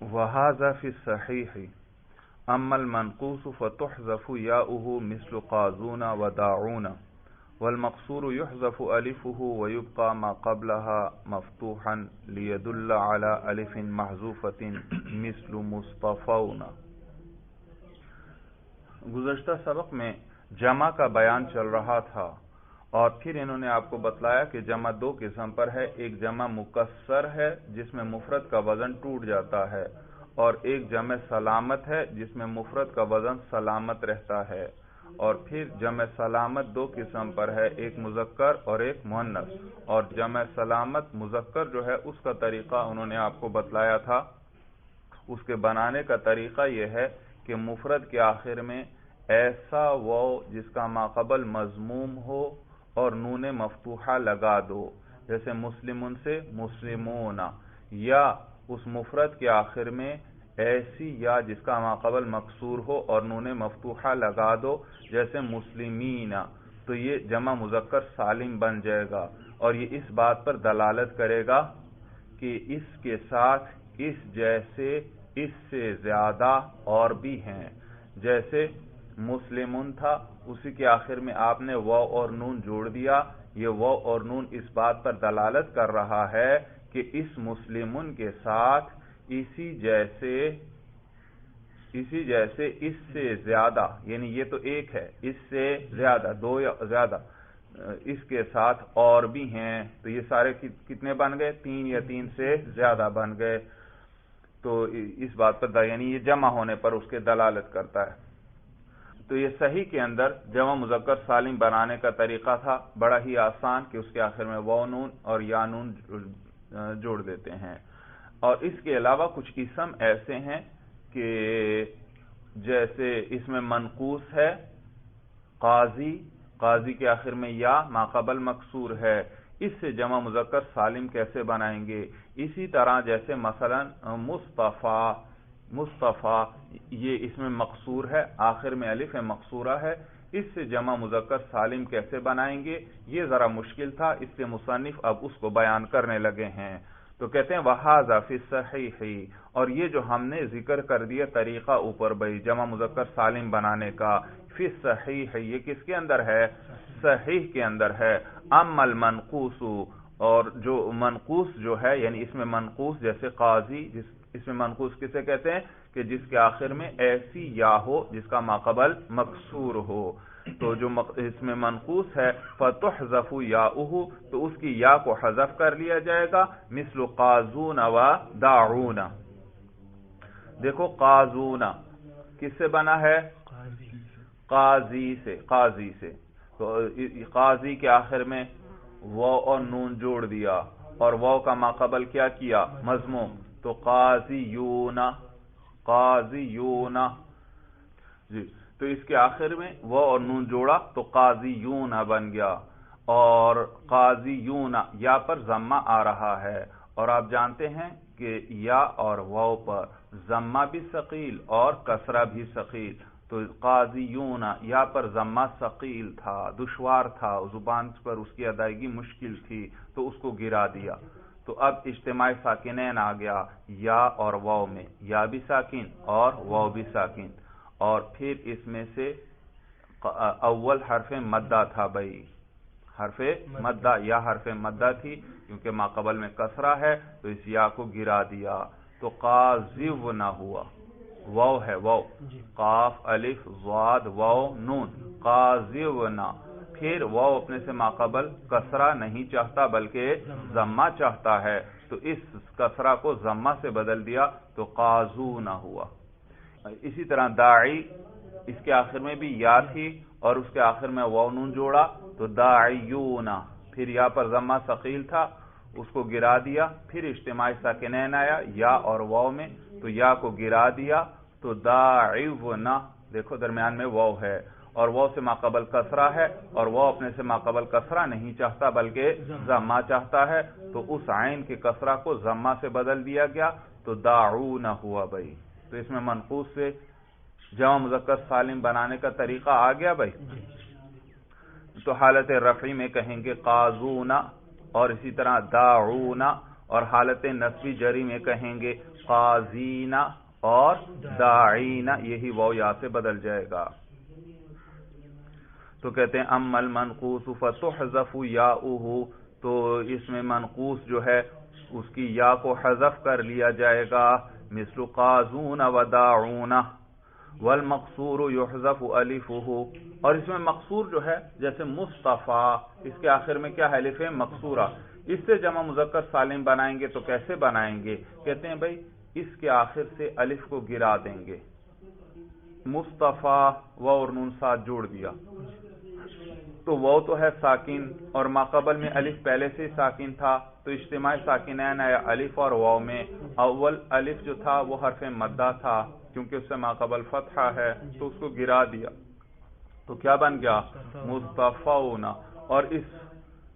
وهذا في الصحيح اما المنقوص فتحذف ياؤه مثل قازون وداعون والمقصور يحذف الفه ويبقى ما قبلها مفتوحا ليدل على الف محذوفة مثل مصطفون۔ گزشتہ سبق میں جمع کا بیان چل رہا تھا اور پھر انہوں نے آپ کو بتلایا کہ جمع دو قسم پر ہے، ایک جمع مکسر ہے جس میں مفرد کا وزن ٹوٹ جاتا ہے، اور ایک جمع سلامت ہے جس میں مفرد کا وزن سلامت رہتا ہے۔ اور پھر جمع سلامت دو قسم پر ہے، ایک مذکر اور ایک مؤنث، اور جمع سلامت مذکر جو ہے اس کا طریقہ انہوں نے آپ کو بتلایا تھا۔ اس کے بنانے کا طریقہ یہ ہے کہ مفرد کے آخر میں ایسا واو جس کا ماقبل مضموم ہو اور نون مفتوحہ لگا دو، جیسے مسلمون سے مسلمون، یا اس مفرد کے آخر میں ایسی یا جس کا ماقبل مکسور ہو اور نون مفتوحہ لگا دو، جیسے مسلمین، تو یہ جمع مذکر سالم بن جائے گا، اور یہ اس بات پر دلالت کرے گا کہ اس کے ساتھ اس جیسے اس سے زیادہ اور بھی ہیں۔ جیسے مسلمون تھا، اسی کے آخر میں آپ نے واو اور نون جوڑ دیا، یہ واو اور نون اس بات پر دلالت کر رہا ہے کہ اس مسلمون کے ساتھ اسی جیسے اس سے زیادہ، یعنی یہ تو ایک ہے، اس سے زیادہ، دو یا زیادہ، اس کے ساتھ اور بھی ہیں، تو یہ سارے کتنے بن گئے؟ تین، یا تین سے زیادہ بن گئے۔ تو اس بات پر یعنی یہ جمع ہونے پر اس کے دلالت کرتا ہے۔ تو یہ صحیح کے اندر جمع مذکر سالم بنانے کا طریقہ تھا، بڑا ہی آسان، کہ اس کے آخر میں واو نون اور یا نون جوڑ دیتے ہیں۔ اور اس کے علاوہ کچھ اسم ایسے ہیں کہ جیسے اس میں منقوص ہے قاضی کے آخر میں یا ماقبل مکسور ہے، اس سے جمع مذکر سالم کیسے بنائیں گے؟ اسی طرح جیسے مثلا مصطفیٰ، یہ اس میں مقصور ہے، آخر میں الف مقصورہ ہے، اس سے جمع مذکر سالم کیسے بنائیں گے؟ یہ ذرا مشکل تھا، اس سے مصنف اب اس کو بیان کرنے لگے ہیں۔ تو کہتے ہیں وَهَذَا فِي الصَّحِيحِ، اور یہ جو ہم نے ذکر کر دیا طریقہ اوپر بھائی جمع مذکر سالم بنانے کا، فی الصحیح، یہ کس کے اندر ہے؟ صحیح کے اندر ہے۔ اما المنقوص، اور جو منقوص جو ہے، یعنی اس میں منقوص جیسے قاضی، اس میں منقوص کسے کہتے ہیں؟ کہ جس کے آخر میں ایسی یا ہو جس کا ماقبل مکسور ہو۔ تو جو اس میں منقوص ہے فَتُحْذَفُ يَاؤُهُ، تو اس کی یا کو حذف کر لیا جائے گا، مثل قازون و داعون۔ دیکھو قازون کس سے بنا ہے؟ قاضی سے۔ تو قاضی کے آخر میں واو اور نون جوڑ دیا، اور واو کا ماقبل کیا کیا؟ مضموم، تو قاضیون جی، تو اس کے آخر میں واو اور نون جوڑا تو قاضیون بن گیا، اور قاضیون یا پر ضمہ آ رہا ہے، اور آپ جانتے ہیں کہ یا اور واو پر ضمہ بھی ثقیل اور کسرہ بھی ثقیل، تو قاضیون یا پر ضمہ ثقیل تھا، دشوار تھا، زبان پر اس کی ادائیگی مشکل تھی، تو اس کو گرا دیا۔ تو اب اجتماع ساکنین آ گیا یا اور واو میں، یا بھی ساکن اور واو بھی ساکن، اور پھر اس میں سے اول حرف مدہ تھا بھائی، حرف مدہ یا حرف مدہ تھی، کیونکہ ماقبل میں کسرہ ہے تو اس یا کو گرا دیا، تو قاذف نہ ہوا، واو ہے، واو قاف الف ضاد واو نون، قاذف نہ، پھر واو اپنے سے ماقبل کسرہ نہیں چاہتا بلکہ ضمہ چاہتا ہے، تو اس کسرہ کو ضمہ سے بدل دیا تو قازون ہوا۔ اسی طرح داعی، اس کے آخر میں بھی یا تھی اور اس کے آخر میں واو نون جوڑا تو داعیون، پھر یا پر ضمہ ثقیل تھا، اس کو گرا دیا، پھر اجتماع ساکنین آیا یا اور واو میں، تو یا کو گرا دیا تو داعون، دیکھو درمیان میں واو ہے اور واو سے ماقبل کسرہ ہے، اور واو اپنے سے ماقبل کسرہ نہیں چاہتا بلکہ ضمہ چاہتا ہے، تو اس عین کے کسرہ کو ضمہ سے بدل دیا گیا تو داعون ہوا بھائی۔ تو اس میں منقوص سے جمع مذکر سالم بنانے کا طریقہ آ گیا بھائی۔ تو حالت رفعی میں کہیں گے قازون، اور اسی طرح داعون، اور حالت نصبی جری میں کہیں گے قاضین اور داعین، یہی واو یا سے بدل جائے گا. تو کہتے ہیں اما المنقوص فتحذف یاؤہ، تو اس میں منقوص جو ہے اس کی یا کو حذف کر لیا جائے گا، مثل قاضون وداعون. والمقصور یحذف الفہ، اور اس میں مقصور جو ہے جیسے مصطفیٰ، اس کے آخر میں کیا ہے؟ الف مقصورہ. اس سے جمع مذکر سالم بنائیں گے تو کیسے بنائیں گے؟ کہتے ہیں بھائی اس کے آخر سے الف کو گرا دیں گے. مصطفیٰ واو اور نون ساتھ جوڑ دیا تو واو تو ہے ساکن، اور ماقبل میں الف پہلے سے ساکن تھا، تو اجتماع ساکنین آیا الف اور واو میں. اول الف جو تھا وہ حرف مدہ تھا کیونکہ اس سے ماقبل فتحہ ہے، تو اس کو گرا دیا تو کیا بن گیا؟ مصطفون.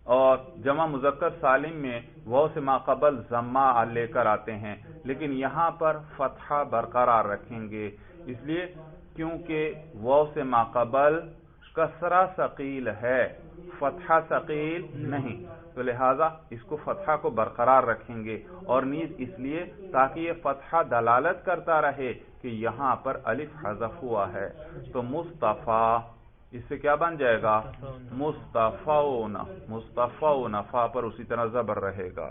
اور جمع مذکر سالم میں واو سے ماقبل ضمہ لے کر آتے ہیں، لیکن یہاں پر فتحہ برقرار رکھیں گے، اس لیے کیونکہ واو سے ماقبل کسرہ ثقیل ہے، فتحہ ثقیل نہیں، تو لہذا اس کو فتحہ کو برقرار رکھیں گے. اور نیز اس لیے تاکہ یہ فتحہ دلالت کرتا رہے کہ یہاں پر الف حذف ہوا ہے. تو مصطفیٰ اس سے کیا بن جائے گا؟ مصطفون. مصطفون فا پر اسی طرح زبر رہے گا.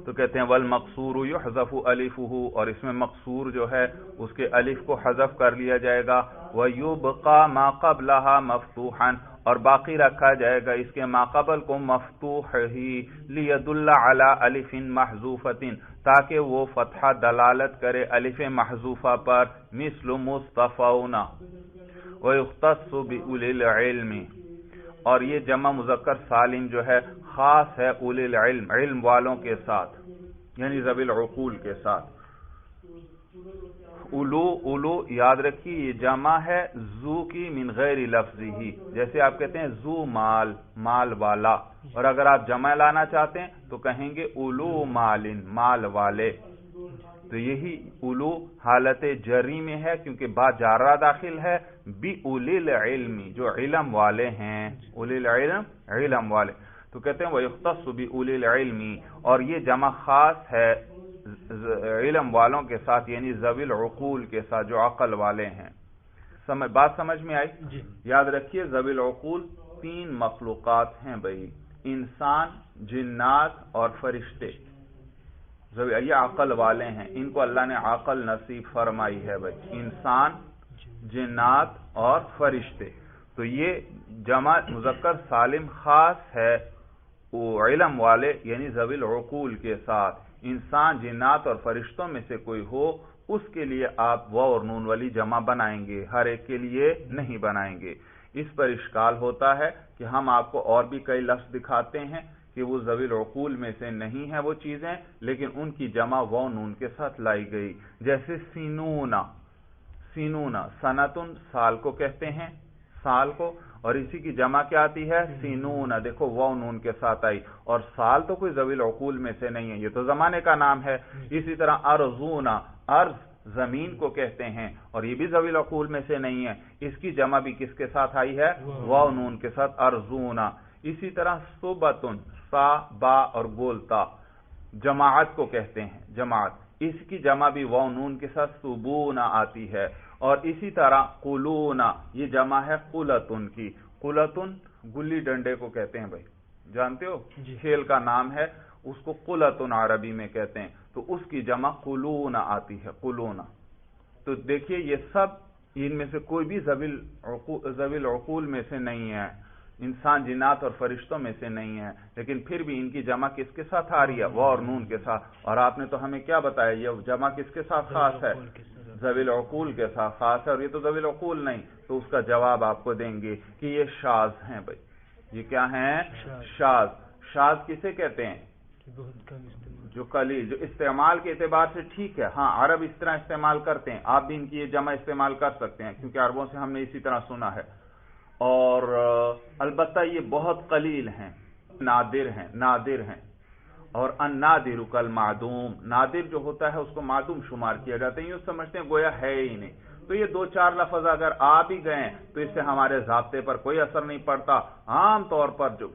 تو کہتے ہیں والمقصور یحذف الفہ، اور اس میں مقصور جو ہے اس کے الف کو حذف کر لیا جائے گا. ویبقى ما قبلها مفتوحا، اور باقی رکھا جائے گا اس کے ماقبل کو مفتوح ہی، لیدل علی الف محذوفۃ، تاکہ وہ فتحہ دلالت کرے الف محذوفہ پر، مثل مصطفون. ویختص باولی العلم، اور یہ جمع مذکر سالم جو ہے خاص ہے اولی العلم، علم والوں کے ساتھ، یعنی ذوی العقول کے ساتھ. اولو یاد رکھیے یہ جمع ہے ذو کی من غیر لفظی ہی، جیسے آپ کہتے ہیں ذو مال، مال والا، اور اگر آپ جمع لانا چاہتے ہیں تو کہیں گے اولو مال، مال والے. تو یہی اولو حالت جری میں ہے کیونکہ با جارہ داخل ہے، بی اولی العلم جو علم والے ہیں، اولی العلم علم والے. تو کہتے ہیں وَيُخْتَصُ بِأُولِي الْعِلْمِ، اور یہ جمع خاص ہے علم والوں کے ساتھ، یعنی ذوی العقول کے ساتھ جو عقل والے ہیں. بات سمجھ میں آئی؟ جی. یاد رکھیے ذوی العقول 3 مخلوقات ہیں بھائی، انسان، جنات اور فرشتے. یہ عقل والے ہیں، ان کو اللہ نے عقل نصیب فرمائی ہے بھائی، انسان، جنات اور فرشتے. تو یہ جمع مذکر سالم خاص ہے علم والے یعنی ذوی العقول کے ساتھ. انسان، جنات اور فرشتوں میں سے کوئی ہو اس کے لیے آپ واو اور نون والی جمع بنائیں گے، ہر ایک کے لیے نہیں بنائیں گے. اس پر اشکال ہوتا ہے کہ ہم آپ کو اور بھی کئی لفظ دکھاتے ہیں کہ وہ ذوی العقول میں سے نہیں ہیں وہ چیزیں، لیکن ان کی جمع واو نون کے ساتھ لائی گئی. جیسے سینونا، سینونا سنتن سال کو کہتے ہیں، سال کو، اور اسی کی جمع کیا آتی ہے؟ سینون. دیکھو واو نون کے ساتھ آئی، اور سال تو کوئی ذوی العقول میں سے نہیں ہے، یہ تو زمانے کا نام ہے. اسی طرح ارضونا، ارض زمین کو کہتے ہیں اور یہ بھی ذوی العقول میں سے نہیں ہے، اس کی جمع بھی کس کے ساتھ آئی ہے؟ واو نون کے ساتھ، ارضونا. اسی طرح صبتن، سا، با اور گولتا جماعت کو کہتے ہیں، جماعت، اس کی جمع بھی واو نون کے ساتھ صبونا آتی ہے. اور اسی طرح قلونا، یہ جمع ہے قلتن کی. قلتن گلی ڈنڈے کو کہتے ہیں بھائی، جانتے ہو کھیل کا نام ہے، اس کو قلتن عربی میں کہتے ہیں، تو اس کی جمع قلونا آتی ہے، قلونا. تو دیکھیے یہ سب ان میں سے کوئی بھی ذوی العقول میں سے نہیں ہے، انسان، جنات اور فرشتوں میں سے نہیں ہے، لیکن پھر بھی ان کی جمع کس کے ساتھ آ رہی ہے؟ واو اور نون کے ساتھ. اور آپ نے تو ہمیں کیا بتایا یہ جمع کس کے ساتھ خاص ہے؟ ذوی العقول کے ساتھ خاص ہے، اور یہ تو ذوی العقول نہیں. تو اس کا جواب آپ کو دیں گے کہ یہ شاذ ہیں بھائی. یہ کیا ہیں؟ شاذ. شاذ کسے کہتے ہیں؟ جو قلیل، جو استعمال کے اعتبار سے ٹھیک ہے، ہاں عرب اس طرح استعمال کرتے ہیں، آپ بھی ان کی یہ جمع استعمال کر سکتے ہیں کیونکہ عربوں سے ہم نے اسی طرح سنا ہے. اور البتہ یہ بہت قلیل ہیں، نادر ہیں، نادر ہیں. اور النادر کالمعدوم، نادر جو ہوتا ہے اس کو معدوم شمار کیا جاتا ہے، یوں سمجھتے ہیں گویا ہے ہی نہیں. تو یہ دو چار لفظ اگر آ بھی گئے تو اس سے ہمارے ضابطے پر کوئی اثر نہیں پڑتا. عام طور پر جو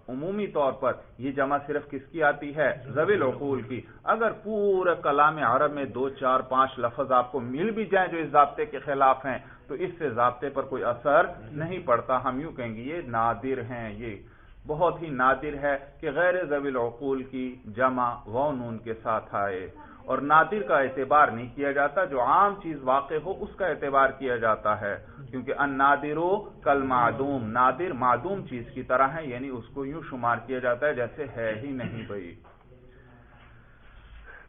عمومی طور پر یہ جمع صرف کس کی آتی ہے؟ ذوی العقول کی. اگر پورے کلام عرب میں دو چار پانچ لفظ آپ کو مل بھی جائیں جو اس ضابطے کے خلاف ہیں تو اس سے ضابطے پر کوئی اثر نہیں پڑتا. ہم یوں کہیں گے یہ نادر ہیں، یہ بہت ہی نادر ہے کہ غیر ذوی العقول کی جمع و نون کے ساتھ آئے. اور نادر کا اعتبار نہیں کیا جاتا، جو عام چیز واقع ہو اس کا اعتبار کیا جاتا ہے، کیونکہ النادر کالمعدوم، نادر معدوم چیز کی طرح ہے، یعنی اس کو یوں شمار کیا جاتا ہے جیسے ہے ہی نہیں بھائی.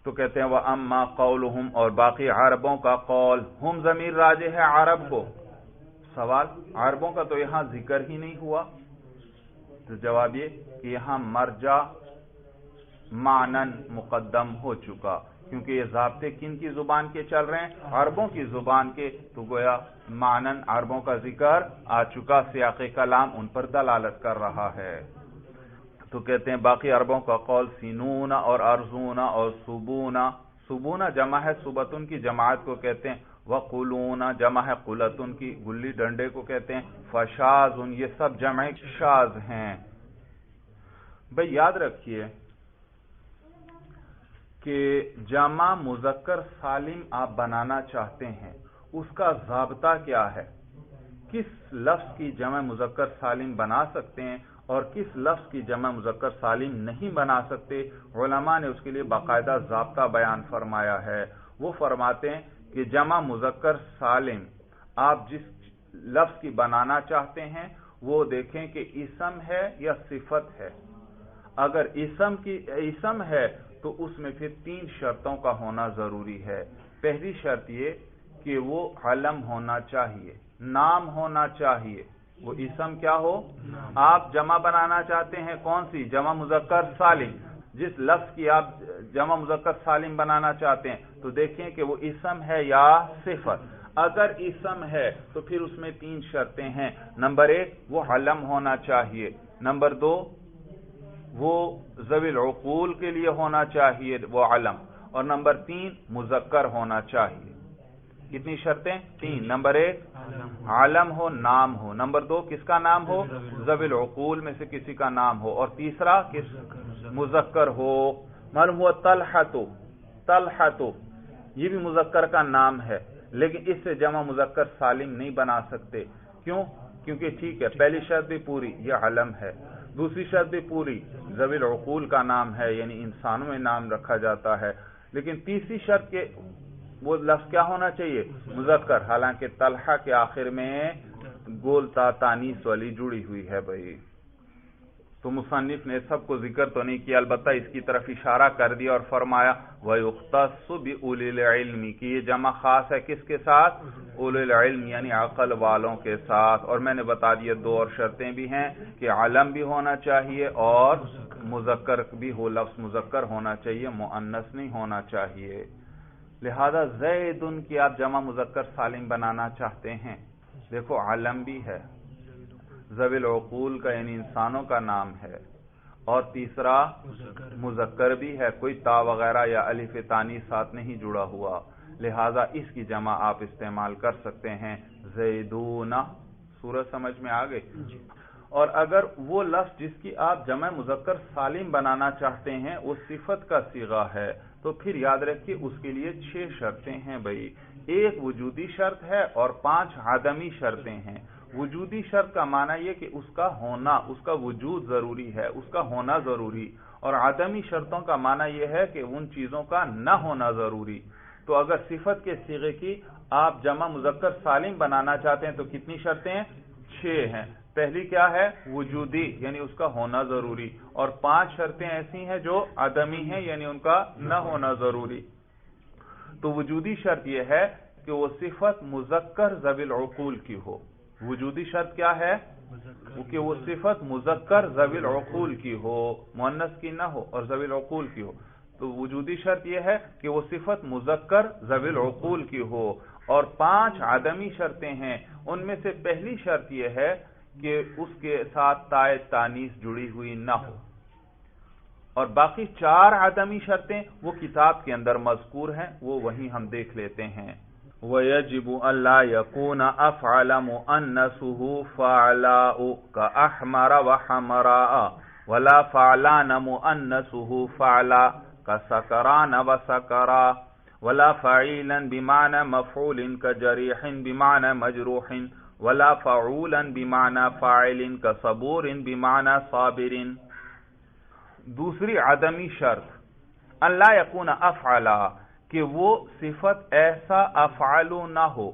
تو کہتے ہیں وَأَمَّا قَوْلُهُمْ، اور باقی عربوں کا قول، ہم ضمیر راجع ہے عرب کو. سوال، عربوں کا تو یہاں ذکر ہی نہیں ہوا، تو جواب یہ کہ یہاں مرجع معنن مقدم ہو چکا، کیونکہ یہ ضابطے کن کی زبان کے چل رہے ہیں؟ عربوں کی زبان کے، تو گویا معنن عربوں کا ذکر آ چکا، سیاق کلام ان پر دلالت کر رہا ہے. تو کہتے ہیں باقی عربوں کا قول سینون اور ارزون اور سبون. سبون جمع ہے سبتن کی، جماعت کو کہتے ہیں. وقلون جمع ہے قلتن کی، گلی ڈنڈے کو کہتے ہیں. فشاذ، یہ سب جمع شاذ ہیں. بھئی یاد رکھیے کہ جمع مذکر سالم آپ بنانا چاہتے ہیں، اس کا ضابطہ کیا ہے؟ کس لفظ کی جمع مذکر سالم بنا سکتے ہیں اور کس لفظ کی جمع مذکر سالم نہیں بنا سکتے؟ علماء نے اس کے لیے باقاعدہ ضابطہ بیان فرمایا ہے. وہ فرماتے ہیں کہ جمع مذکر سالم آپ جس لفظ کی بنانا چاہتے ہیں وہ دیکھیں کہ اسم ہے یا صفت ہے. اگر اسم ہے تو اس میں پھر تین شرطوں کا ہونا ضروری ہے. پہلی شرط یہ کہ وہ علم ہونا چاہیے، نام ہونا چاہیے. وہ اسم کیا ہو؟ آپ جمع بنانا چاہتے ہیں کون سی؟ جمع مذکر سالم. جس لفظ کی آپ جمع مذکر سالم بنانا چاہتے ہیں تو دیکھیں کہ وہ اسم ہے یا صفت. اگر اسم ہے تو پھر اس میں تین شرطیں ہیں. نمبر ایک، وہ علم ہونا چاہیے. نمبر دو، وہ ذوی العقول کے لیے ہونا چاہیے وہ علم. اور نمبر تین، مذکر ہونا چاہیے. کتنی شرطیں؟ تین. نمبر ایک، علم ہو، نام ہو. نمبر دو، کس کا نام ہو؟ ذوی العقول میں سے کسی کا نام ہو. اور تیسرا، مذکر ہو. معلوم ہوا طلحہ، یہ بھی مذکر کا نام ہے لیکن اس سے جمع مذکر سالم نہیں بنا سکتے. کیوں؟ کیونکہ ٹھیک ہے پہلی شرط بھی پوری، یہ علم ہے. دوسری شرط بھی پوری، ذوی العقول کا نام ہے، یعنی انسانوں میں نام رکھا جاتا ہے. لیکن تیسری شرط کے وہ لفظ کیا ہونا چاہیے؟ مذکر. حالانکہ طلحہ کے آخر میں گول تا تانیث والی جڑی ہوئی ہے بھائی. تو مصنف نے سب کو ذکر تو نہیں کیا، البتہ اس کی طرف اشارہ کر دیا اور فرمایا وَيُخْتَصُ بِأُولِي الْعِلْمِ، کہ یہ جمع خاص ہے کس کے ساتھ؟ اولی العلم، یعنی عقل والوں کے ساتھ. اور میں نے بتا دیا دو اور شرطیں بھی ہیں کہ علم بھی ہونا چاہیے اور مذکر بھی ہو، لفظ مذکر ہونا چاہیے، مؤنث نہیں ہونا چاہیے. لہذا زیدن کی آپ جمع مذکر سالم بنانا چاہتے ہیں، دیکھو علم بھی ہے، ذوی العقول کا یعنی انسانوں کا نام ہے، اور تیسرا مذکر بھی ہے، کوئی تا وغیرہ یا الف تانی ساتھ نہیں جڑا ہوا. لہذا اس کی جمع آپ استعمال کر سکتے ہیں زیدون. سورج سمجھ میں آ گئی؟ اور اگر وہ لفظ جس کی آپ جمع مذکر سالم بنانا چاہتے ہیں وہ صفت کا صیغہ ہے تو پھر یاد رکھیے اس کے لیے 6 شرطیں ہیں بھائی. ایک وجودی شرط ہے اور 5 عدمی شرطیں ہیں. وجودی شرط کا معنی یہ کہ اس کا ہونا، اس کا وجود ضروری ہے، اس کا ہونا ضروری. اور عدمی شرطوں کا معنی یہ ہے کہ ان چیزوں کا نہ ہونا ضروری. تو اگر صفت کے صیغے کی آپ جمع مذکر سالم بنانا چاہتے ہیں تو کتنی شرطیں ہیں؟ 6 ہیں. پہلی کیا ہے؟ وجودی، یعنی اس کا ہونا ضروری. اور 5 شرطیں ایسی ہیں جو عدمی ہیں، یعنی ان کا نہ ہونا ضروری. تو وجودی شرط یہ ہے کہ وہ صفت مذکر ذوی العقول کی ہو. وجودی شرط کیا ہے؟ کہ وہ صفت مذکر ذوی العقول کی ہو، مؤنث کی نہ ہو، اور ذوی العقول کی ہو. تو وجودی شرط یہ ہے کہ وہ صفت مذکر ذوی العقول کی ہو. اور 5 عدمی شرطیں ہیں. ان میں سے پہلی شرط یہ ہے کہ اس کے ساتھ تائے تانیث جڑی ہوئی نہ ہو. اور باقی 4 عدمی شرطیں وہ کتاب کے اندر مذکور ہیں، وہ وہیں ہم دیکھ لیتے ہیں. وَيَجِبُ أَلَّا يَكُونَ أَفْعَلَ مُؤَنَّثُهُ فَعْلَاءُ كَأَحْمَرَ وَحَمْرَاءَ وَلَا فَعْلَانَ مُؤَنَّثُهُ فَعْلَا كَسَكَرَانَ وَسَكَرَا وَلَا فَعِيلًا بِمَعْنَى مَفْعُولٍ كَجَرِيحٍ بِمَعْنَى مَجْرُوحٍ وَلَا فَعُولًا بِمَعْنَى فَاعِلٍ كَصَبُورٍ بِمَعْنَى صَابِرٍ۔ دوسری عدمی شرط اللہ یکون افعلا، کہ وہ صفت ایسا افعلو نہ ہو،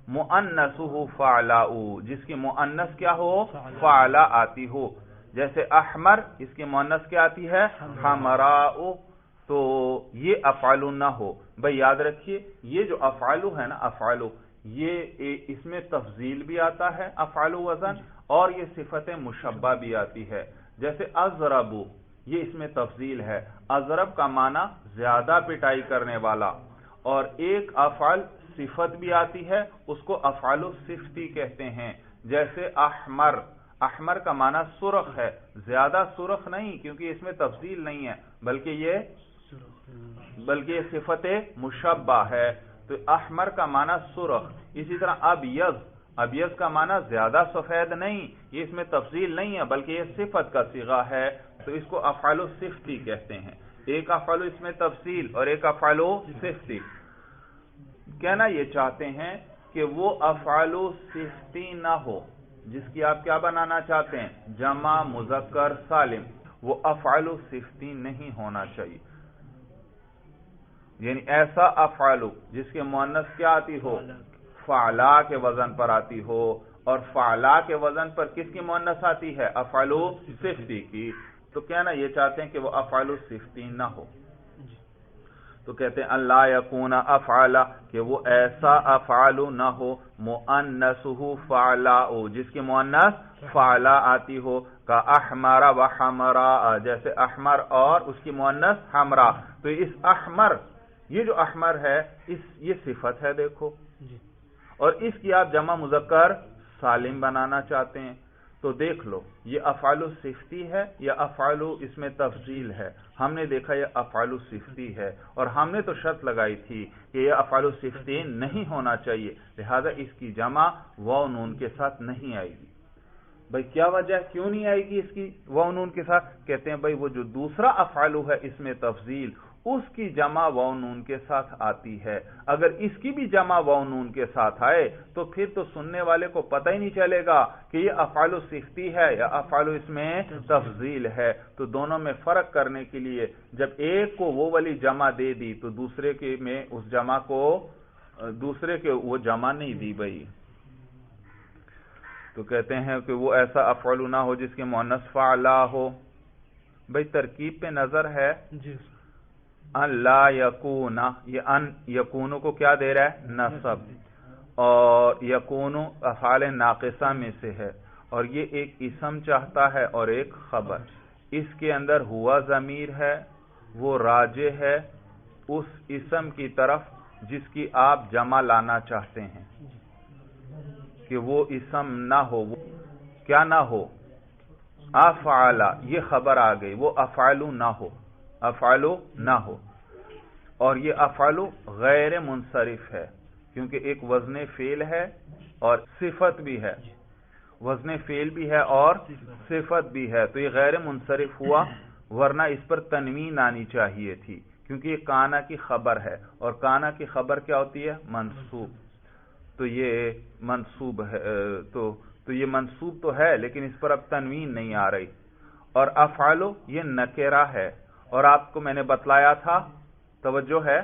مؤنثہ فعلاؤ، جس کی مؤنث کیا ہو، فعلا آتی ہو۔ جیسے احمر، اس کی مؤنث کیا آتی ہے، حمراؤ، تو یہ افعلو نہ ہو۔ بھئی یاد رکھیے یہ جو افعلو ہے نا، افعلو یہ اس میں تفضیل بھی آتا ہے افعلو وزن، اور یہ صفت مشبہ بھی آتی ہے۔ جیسے اضربو، یہ اس میں تفضیل ہے، اضرب کا معنی زیادہ پٹائی کرنے والا، اور ایک افعل صفت بھی آتی ہے، اس کو افعل صفتی کہتے ہیں۔ جیسے احمر، احمر کا معنی سرخ ہے، زیادہ سرخ نہیں کیونکہ اس میں تفضیل نہیں ہے، بلکہ یہ صفت مشبہ ہے، تو احمر کا معنی سرخ۔ اسی طرح ابیض، ابیض کا معنی زیادہ سفید نہیں، یہ اس میں تفضیل نہیں ہے بلکہ یہ صفت کا صیغہ ہے، تو اس کو افعال صفتی کہتے ہیں۔ ایک افعال اس میں تفصیل اور ایک افعال صفتی۔ کہنا یہ چاہتے ہیں کہ وہ افعال صفتی نہ ہو جس کی آپ کیا بنانا چاہتے ہیں، جمع مذکر سالم، وہ افعال صفتی نہیں ہونا چاہیے۔ یعنی ایسا افعال جس کے مؤنث کیا آتی ہو، فعلا کے وزن پر آتی ہو، اور فعلا کے وزن پر کس کی مؤنث آتی ہے، افعال صفتی کی، تو کہنا یہ چاہتے ہیں کہ وہ افعال صفتی نہ ہو۔ تو کہتے ہیں اللہ یکون افعلا، کہ وہ ایسا افعال نہ ہو، مؤنثہ فعلا، جس کی مؤنث فعلا آتی ہو، کا احمر و حمراء، جیسے احمر اور اس کی مؤنث حمراء۔ تو اس احمر، یہ جو احمر ہے یہ صفت ہے دیکھو، اور اس کی آپ جمع مذکر سالم بنانا چاہتے ہیں، تو دیکھ لو یہ افعال صفتی ہے یا افعال اس میں تفضیل ہے۔ ہم نے دیکھا یہ افعال صفتی ہے، اور ہم نے تو شرط لگائی تھی کہ یہ افعال صفتی نہیں ہونا چاہیے، لہذا اس کی جمع واو نون کے ساتھ نہیں آئے گی۔ بھئی کیا وجہ ہے کیوں نہیں آئے گی اس کی واو نون کے ساتھ؟ کہتے ہیں بھئی وہ جو دوسرا افعال ہے اس میں تفضیل، اس کی جمع واو نون کے ساتھ آتی ہے، اگر اس کی بھی جمع واو نون کے ساتھ آئے تو پھر تو سننے والے کو پتہ ہی نہیں چلے گا کہ یہ افعال صفتی ہے یا افعال اس میں تفضیل ہے۔ تو دونوں میں فرق کرنے کے لیے جب ایک کو وہ والی جمع دے دی تو دوسرے کے میں اس جمع کو دوسرے کے وہ جمع نہیں دی بھئی۔ تو کہتے ہیں کہ وہ ایسا افعال نہ ہو جس کے مؤنث فعلا ہو۔ بھئی ترکیب پہ نظر ہے، ان لا یکون، یہ ان یکونو کو کیا دے رہا ہے، نصب، اور یکونو افعال ناقصہ میں سے ہے، اور یہ ایک اسم چاہتا ہے اور ایک خبر۔ اس کے اندر ہوا ضمیر ہے، وہ راجع ہے اس اسم کی طرف جس کی آپ جمع لانا چاہتے ہیں، کہ وہ اسم نہ ہو، وہ کیا نہ ہو، افعالا، یہ خبر آ گئی، وہ افعالو نہ ہو، افعالو نہ ہو، اور یہ افعالو غیر منصرف ہے کیونکہ ایک وزن فعل ہے اور صفت بھی ہے، وزن فعل بھی ہے اور صفت بھی ہے، تو یہ غیر منصرف ہوا، ورنہ اس پر تنوین آنی چاہیے تھی کیونکہ یہ کانا کی خبر ہے، اور کانا کی خبر کیا ہوتی ہے، منصوب، تو یہ منصوب ہے، تو یہ منصوب تو ہے لیکن اس پر اب تنوین نہیں آ رہی۔ اور افعالو یہ نکرہ ہے، اور آپ کو میں نے بتلایا تھا، توجہ ہے،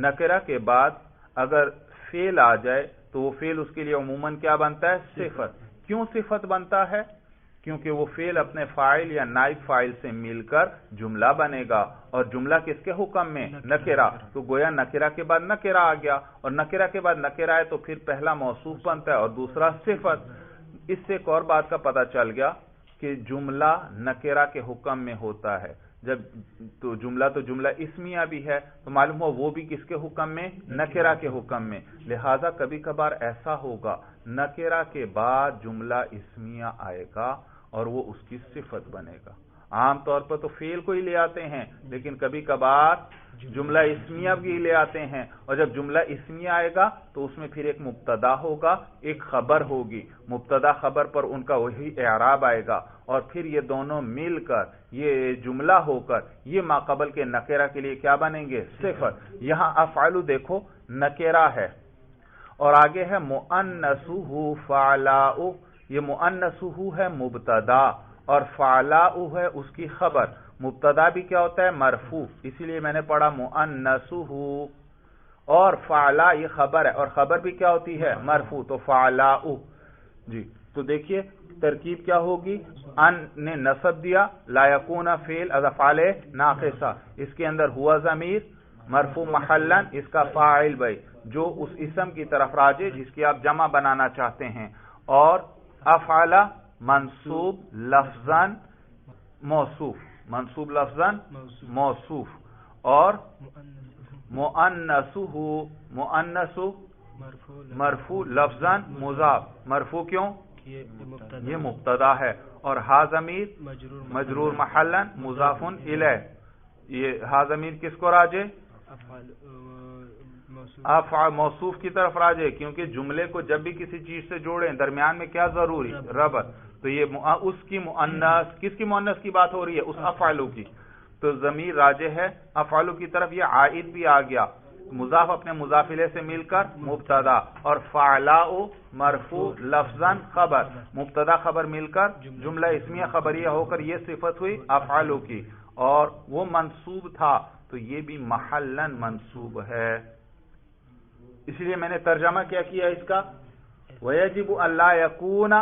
نکرہ کے بعد اگر فعل آ جائے تو وہ فعل اس کے لیے عموماً کیا بنتا ہے، صفت۔ کیوں صفت بنتا ہے؟ کیونکہ وہ فعل اپنے فاعل یا نائب فاعل سے مل کر جملہ بنے گا، اور جملہ کس کے حکم میں، نکرہ، تو گویا نکرہ کے بعد نکرہ آ گیا، اور نکرہ کے بعد نکرہ آئے تو پھر پہلا موصوف بنتا ہے اور دوسرا صفت۔ اس سے ایک اور بات کا پتہ چل گیا کہ جملہ نکرہ کے حکم میں ہوتا ہے، جب تو جملہ اسمیہ بھی ہے تو معلوم ہو وہ بھی کس کے حکم میں، نکرہ کے حکم میں، لہذا کبھی کبھار ایسا ہوگا نکرہ کے بعد جملہ اسمیہ آئے گا اور وہ اس کی صفت بنے گا۔ عام طور پر تو فعل کو ہی لے آتے ہیں، لیکن کبھی کبھار جملہ اسمیہ بھی لے آتے ہیں، اور جب جملہ اسمیہ آئے گا تو اس میں پھر ایک مبتدا ہوگا، ایک خبر ہوگی، مبتدا خبر پر ان کا وہی اعراب آئے گا، اور پھر یہ دونوں مل کر یہ جملہ ہو کر یہ ما قبل کے نکرہ کے لیے کیا بنیں گے؟ صفت۔ یہاں افعلوا دیکھو نکرہ ہے، اور آگے ہے مؤنثہ فعلاء، یہ مؤنثہ ہے مبتدا اور فعلاء ہے اس کی خبر۔ مبتدا بھی کیا ہوتا ہے؟ مرفوع، اسی لیے میں نے پڑھا مؤنثہ، اور فعلاء یہ خبر ہے، اور خبر بھی کیا ہوتی ہے؟ مرفوع، تو فعلاء۔ جی تو دیکھیے ترکیب کیا ہوگی؟ ان نے نصب دیا، لا یکون فعل از افعال ناقصہ، اس کے اندر ہوا ضمیر مرفوع محلا، اس کا فاعل بھائی جو اس اسم کی طرف راجع جس کی آپ جمع بنانا چاہتے ہیں، اور افعل منصوب لفظاً موصوف، منصوب لفظاً موصوف، اور مؤنثہ مؤنث مرفوع لفظاً مضاف، مرفوع کیوں؟ یہ مبتدا ہے، اور ہا ضمیر مجرور محلا مضاف الیہ، یہ ہا ضمیر کس کو راجع؟ موصوف کی طرف راجع، کیونکہ جملے کو جب بھی کسی چیز سے جوڑیں درمیان میں کیا ضروری؟ ربط، تو یہ اس کی مؤنث، کس کی مؤنث کی بات ہو رہی ہے؟ اس افعلوا کی، تو ضمیر راجع ہے افعلوا کی طرف، یہ عائد بھی آ گیا، مضاف اپنے مضاف الیہ سے مل کر مبتدا، اور فعلاء مرفوع لفظاً خبر، مبتدا خبر مل کر جملہ اسمیہ خبریہ ہو کر یہ صفت ہوئی افعلوا کی، اور وہ منصوب تھا تو یہ بھی محلاً منصوب ہے۔ اس لیے میں نے ترجمہ کیا کیا اس کا؟ وَيَجِبُ أَلَّا يَكُونَ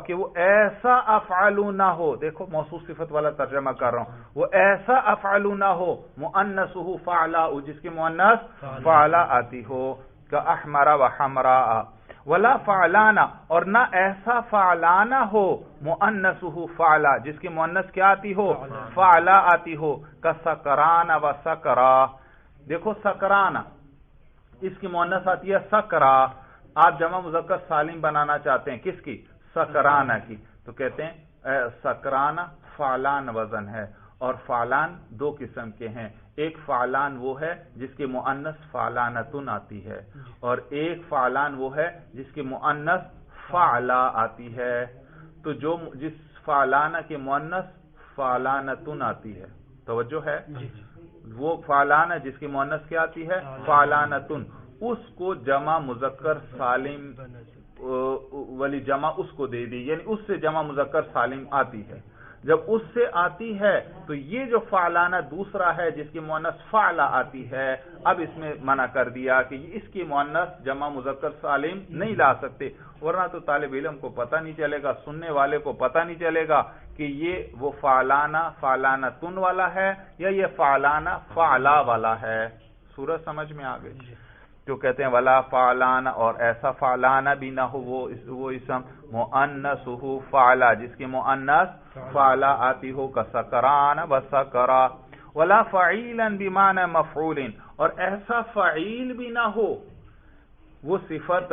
کہ وہ ایسا افعلوا نہ ہو، دیکھو موصوف صفت والا ترجمہ کر رہا ہوں، وہ ایسا افعلوا نہ ہو مؤنثہ فعلاء جس کی مؤنث فعلاء آتی ہو، کأحمر وحمراء، ولا فعلانا اور نہ ایسا فعلانا ہو مؤنثہ فعلاء جس کی مؤنث کیا آتی ہو؟ فعلاء آتی ہو، کسکران وسکرا، دیکھو سکران اس کی مؤنث آتی ہے سکرا، آپ جمع مذکر سالم بنانا چاہتے ہیں کس کی؟ سکرانہ کی، تو کہتے ہیں سکرانہ فعلان وزن ہے، اور فعلان دو قسم کے ہیں، ایک فعلان وہ ہے جس کی مؤنث فعلانتن آتی ہے، اور ایک فعلان وہ ہے جس کی مؤنث فعلا آتی ہے، تو جو جس فعلانہ کی مؤنث فعلانتن آتی ہے، توجہ ہے، وہ فعلانہ جس کی مؤنث کیا آتی ہے؟ فعلانتن، اس کو جمع مذکر سالم والی جمع اس کو دے دی، یعنی اس سے جمع مذکر سالم آتی ہے، جب اس سے آتی ہے تو یہ جو فعلانہ دوسرا ہے جس کی مؤنث فعلا آتی ہے، اب اس میں منع کر دیا کہ اس کی مؤنث جمع مذکر سالم نہیں لا سکتے، ورنہ تو طالب علم کو پتہ نہیں چلے گا، سننے والے کو پتہ نہیں چلے گا کہ یہ وہ فعلانہ فعلانتن والا ہے یا یہ فعلانہ فعلا والا ہے۔ سورج سمجھ میں آ گئی؟ جو کہتے ہیں ولا فعلانہ، اور ایسا فعلانہ بھی نہ ہو وہ اسم مؤنثہ فعلا جس کی مؤنث فعلا آتی ہو، کسکران وسکرا، ولا فعیلا بمعنی مفعول، اور ایسا فعیل بھی نہ ہو، وہ صفت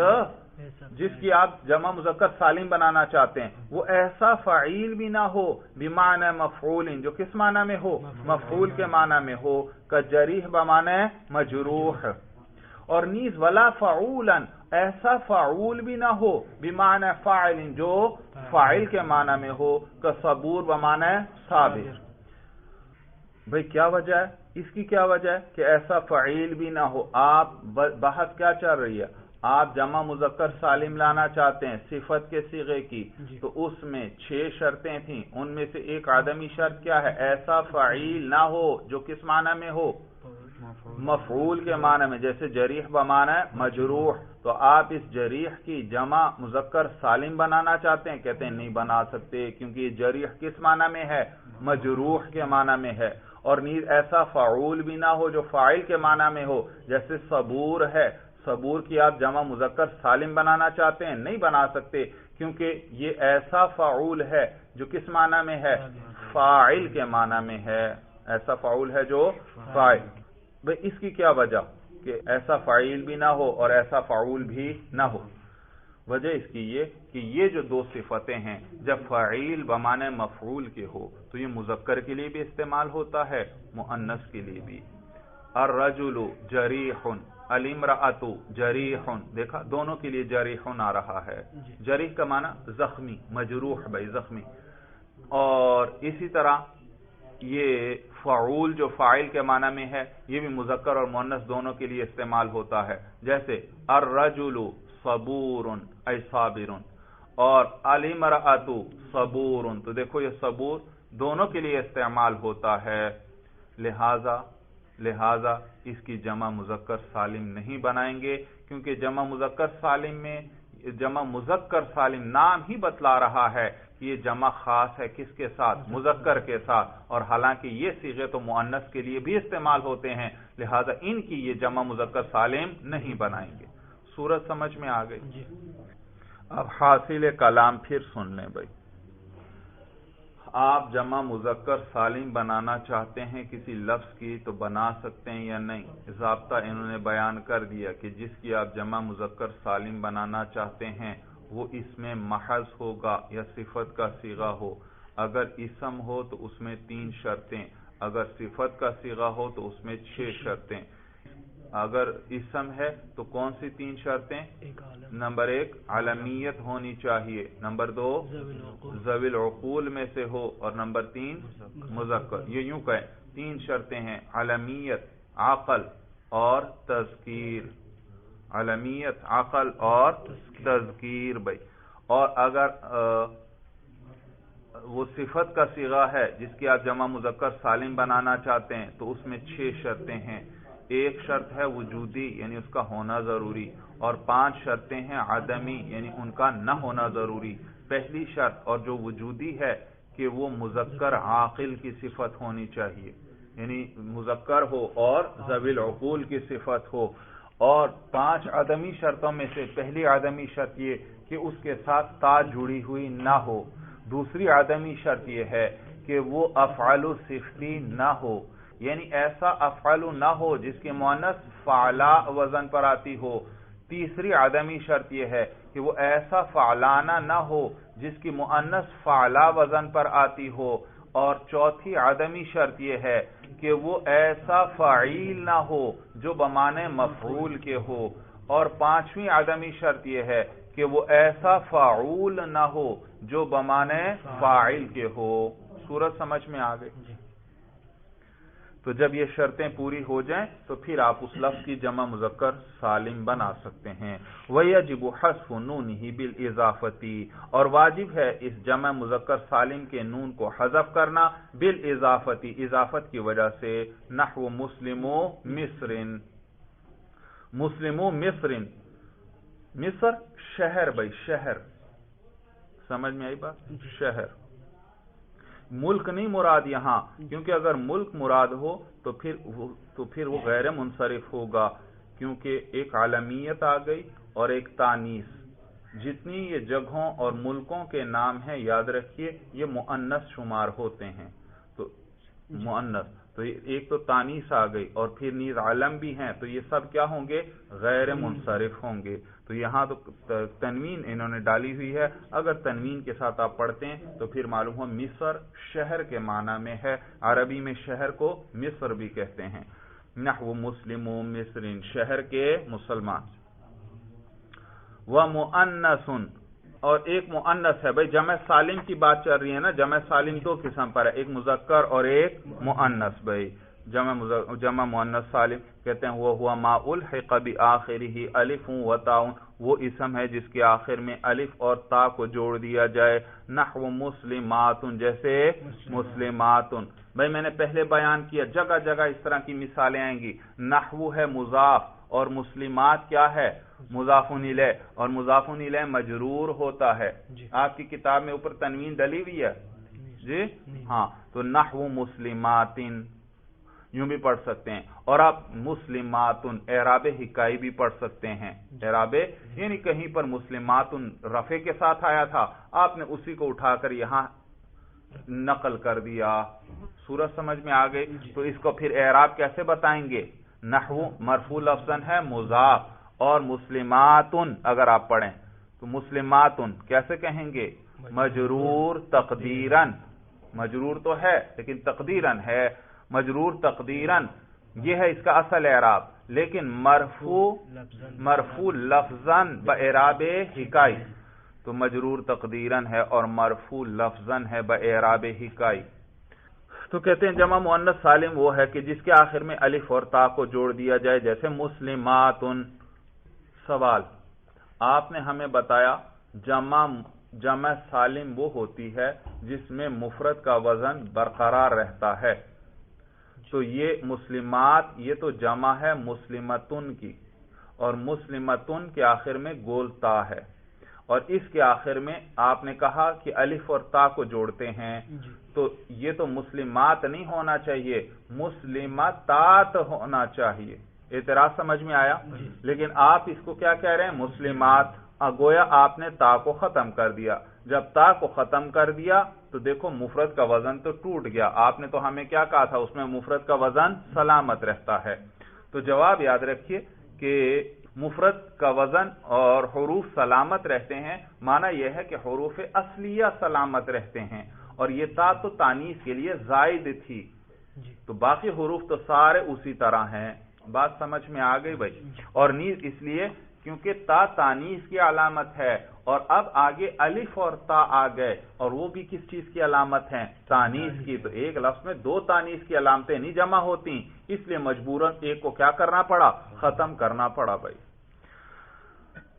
جس کی آپ جمع مذکر سالم بنانا چاہتے ہیں، وہ ایسا فعیل بھی نہ ہو بمعنی مفعول جو کس معنی میں ہو؟ مفعول کے معنی میں ہو، کجریح بمعنی مجروح، اور نیز ولا فعولا ایسا فعول بھی نہ ہو بمعنی فاعل جو فاعل کے معنی میں ہو، کصبور بمعنی صابر۔ بھئی کیا وجہ ہے اس کی؟ کیا وجہ ہے کہ ایسا فعیل بھی نہ ہو؟ آپ بحث کیا چل رہی ہے؟ آپ جمع مذکر سالم لانا چاہتے ہیں صفت کے صیغے کی، تو اس میں 6 شرطیں تھیں، ان میں سے ایک عدمی شرط کیا ہے؟ ایسا فعیل نہ ہو جو کس معنی میں ہو؟ مفعول کے معنی میں، جیسے جریح بمعنی مجروح، تو آپ اس جریح کی جمع مذکر سالم بنانا چاہتے ہیں، کہتے ہیں نہیں بنا سکتے کیونکہ یہ جریح کس معنی میں ہے؟ مجروح کے معنی میں ہے، اور نیز ایسا فعول بھی نہ ہو جو فاعل کے معنی میں ہو، جیسے صبور ہے، صبور کی آپ جمع مذکر سالم بنانا چاہتے ہیں، نہیں بنا سکتے کیونکہ یہ ایسا فعول ہے جو کس معنی میں ہے؟ فاعل کے معنی میں ہے، ایسا فعول ہے جو فاعل۔ بھئی اس کی کیا وجہ کہ ایسا فاعل بھی نہ ہو اور ایسا فعول بھی نہ ہو؟ وجہ اس کی یہ کہ یہ جو دو صفتیں ہیں جب فعیل بمعنی مفعول کے ہو تو یہ مذکر کے لیے بھی استعمال ہوتا ہے، مؤنث کے لیے بھی۔ الرجل جریح، الامرأۃ جریح، دیکھا دونوں کے لیے جریح آ رہا ہے۔ جریح کا معنی زخمی، مجروح بھائی زخمی۔ اور اسی طرح یہ فعول جو فاعل کے معنی میں ہے یہ بھی مذکر اور مؤنث دونوں کے لیے استعمال ہوتا ہے، جیسے الرجل صبور ای صابر، اور الامرأۃ صبور، تو دیکھو یہ صبور دونوں کے لیے استعمال ہوتا ہے، لہذا اس کی جمع مذکر سالم نہیں بنائیں گے، کیونکہ جمع مذکر سالم میں جمع مذکر سالم نام ہی بتلا رہا ہے کہ یہ جمع خاص ہے کس کے ساتھ، مذکر کے ساتھ، اور حالانکہ یہ صیغے تو مؤنث کے لیے بھی استعمال ہوتے ہیں، لہذا ان کی یہ جمع مذکر سالم نہیں بنائیں گے۔ صورت سمجھ میں آ گئی؟ اب حاصل کلام پھر سن لیں بھائی، آپ جمع مذکر سالم بنانا چاہتے ہیں کسی لفظ کی تو بنا سکتے ہیں یا نہیں، ضابطہ انہوں نے بیان کر دیا کہ جس کی آپ جمع مذکر سالم بنانا چاہتے ہیں وہ اس میں محض ہوگا یا صفت کا صیغہ ہو۔ اگر اسم ہو تو اس میں 3 شرطیں، اگر صفت کا صیغہ ہو تو اس میں 6 شرطیں۔ اگر اسم ہے تو کون سی 3 شرطیں؟ نمبر 1 علمیت ہونی چاہیے، نمبر 2 ذوی العقول میں سے ہو، اور نمبر 3 مذکر۔ یہ یوں کہیں 3 شرطیں ہیں، علمیت، عقل اور تذکیر، علمیت، عقل اور تذکیر بھائی۔ اور اگر وہ صفت کا صیغہ ہے جس کی آپ جمع مذکر سالم بنانا چاہتے ہیں تو اس میں 6 شرطیں ہیں۔ 1 شرط ہے وجودی یعنی اس کا ہونا ضروری، اور 5 شرطیں ہیں عدمی یعنی ان کا نہ ہونا ضروری۔ پہلی شرط اور جو وجودی ہے کہ وہ مذکر عاقل کی صفت ہونی چاہیے، یعنی مذکر ہو اور ذوی العقول کی صفت ہو۔ اور 5 عدمی شرطوں میں سے پہلی عدمی شرط یہ کہ اس کے ساتھ تا جڑی ہوئی نہ ہو۔ دوسری عدمی شرط یہ ہے کہ وہ افعال صفتی نہ ہو، یعنی ایسا افعال نہ ہو جس کی مؤنث فعلا وزن پر آتی ہو۔ تیسری عدمی شرط یہ ہے کہ وہ ایسا فعلانہ نہ ہو جس کی مؤنث فعلا وزن پر آتی ہو۔ اور چوتھی عدمی شرط یہ ہے کہ وہ ایسا فعیل نہ ہو جو بمعنی مفعول کے ہو۔ اور 5ویں عدمی شرط یہ ہے کہ وہ ایسا فعول نہ ہو جو بمعنی فاعل کے ہو۔ صورت سمجھ میں آ گئی؟ تو جب یہ شرطیں پوری ہو جائیں تو پھر آپ اس لفظ کی جمع مذکر سالم بنا سکتے ہیں۔ وَيَجِبُ حَذْفُ نُونِهِ بِالْإِضَافَةِ، اور واجب ہے اس جمع مذکر سالم کے نون کو حذف کرنا بالإضافة، اضافت کی وجہ سے۔ نحو مسلمو مصر، مسلمو مصر، مصر شہر بھائی، شہر، سمجھ میں آئی بات؟ شہر، ملک نہیں مراد یہاں، کیونکہ اگر ملک مراد ہو تو پھر وہ غیر منصرف ہوگا، کیونکہ ایک عالمیت آ گئی اور ایک تانیث۔ جتنی یہ جگہوں اور ملکوں کے نام ہیں یاد رکھیے یہ مؤنث شمار ہوتے ہیں، تو مؤنث تو ایک تو تانیث آ گئی اور پھر نیز علم بھی ہیں، تو یہ سب کیا ہوں گے؟ غیر منصرف ہوں گے۔ تو یہاں تو تنوین انہوں نے ڈالی ہوئی ہے، اگر تنوین کے ساتھ آپ پڑھتے ہیں تو پھر معلوم ہو مصر شہر کے معنی میں ہے، عربی میں شہر کو مصر بھی کہتے ہیں۔ نحو مسلم مصر، شہر کے مسلمان۔ وَمُؤَنَّثٌ، اور ایک مؤنث ہے بھائی، جمع سالم کی بات چل رہی ہے نا، جمع سالم 2 قسم پر ہے، ایک مذکر اور ایک مؤنث بھائی۔ جمع مؤنث سالم کہتے ہیں وہ ما الحق بآخرہ الف و تاء، وہ اسم ہے جس کے آخر میں الف اور تا کو جوڑ دیا جائے۔ نحو مسلمات، جیسے مسلمات بھائی میں نے پہلے بیان کیا، جگہ جگہ اس طرح کی مثالیں آئیں گی۔ نحو ہے مضاف اور مسلمات کیا ہے؟ مضاف الیہ، اور مضاف الیہ مجرور ہوتا ہے۔ آپ کی کتاب میں اوپر تنوین ڈلی ہوئی ہے جی ہاں، تو نحو مسلمات یوں بھی پڑھ سکتے ہیں، اور آپ مسلمات اعراب حکائی بھی پڑھ سکتے ہیں۔ اعراب یعنی کہیں پر مسلمات رفع کے ساتھ آیا تھا، آپ نے اسی کو اٹھا کر یہاں نقل کر دیا۔ صورت سمجھ میں آ گئی؟ تو اس کو پھر اعراب کیسے بتائیں گے؟ نحو مرفوع لفظاً ہے مضاف، اور مسلمات اگر آپ پڑھیں تو مسلماتن کیسے کہیں گے؟ مجرور تقدیرن، مجرور تو ہے لیکن تقدیرن ہے، مجرور تقدیرن یہ ہے اس کا اصل اعراب، لیکن مرفوع لفظاً باعراب حکائی، تو مجرور تقدیرن ہے اور مرفوع لفظاً ہے باعراب حکائی۔ تو کہتے ہیں جمع مؤنث سالم وہ ہے کہ جس کے آخر میں الف اور تا کو جوڑ دیا جائے، جیسے مسلماتن۔ سوال، آپ نے ہمیں بتایا جمع سالم وہ ہوتی ہے جس میں مفرد کا وزن برقرار رہتا ہے، تو یہ مسلمات یہ تو جمع ہے مسلمتن کی، اور مسلمتن کے آخر میں گول تا ہے، اور اس کے آخر میں آپ نے کہا کہ الف اور تا کو جوڑتے ہیں، تو یہ تو مسلمات نہیں ہونا چاہیے، مسلمتات ہونا چاہیے۔ اعتراض سمجھ میں آیا؟ لیکن آپ اس کو کیا کہہ رہے ہیں؟ مسلمات۔ گویا آپ نے تا کو ختم کر دیا، جب تا کو ختم کر دیا تو دیکھو مفرد کا وزن تو ٹوٹ گیا۔ آپ نے تو ہمیں کیا کہا تھا؟ اس میں مفرد کا وزن سلامت رہتا ہے۔ تو جواب یاد رکھیے کہ مفرد کا وزن اور حروف سلامت رہتے ہیں، معنی یہ ہے کہ حروف اصلیہ سلامت رہتے ہیں، اور یہ تا تو تانیث کے لیے زائد تھی، تو باقی حروف تو سارے اسی طرح ہیں۔ بات سمجھ میں آ گئی بھائی؟ اور نیز اس لیے کیونکہ تا تانیث کی علامت ہے، اور اب آگے الف اور تا آ گئے، اور وہ بھی کس چیز کی علامت ہیں؟ تانیث کی۔ تو ایک لفظ میں دو تانیث کی علامتیں نہیں جمع ہوتی، اس لیے مجبوراً ایک کو کیا کرنا پڑا؟ ختم کرنا پڑا بھائی۔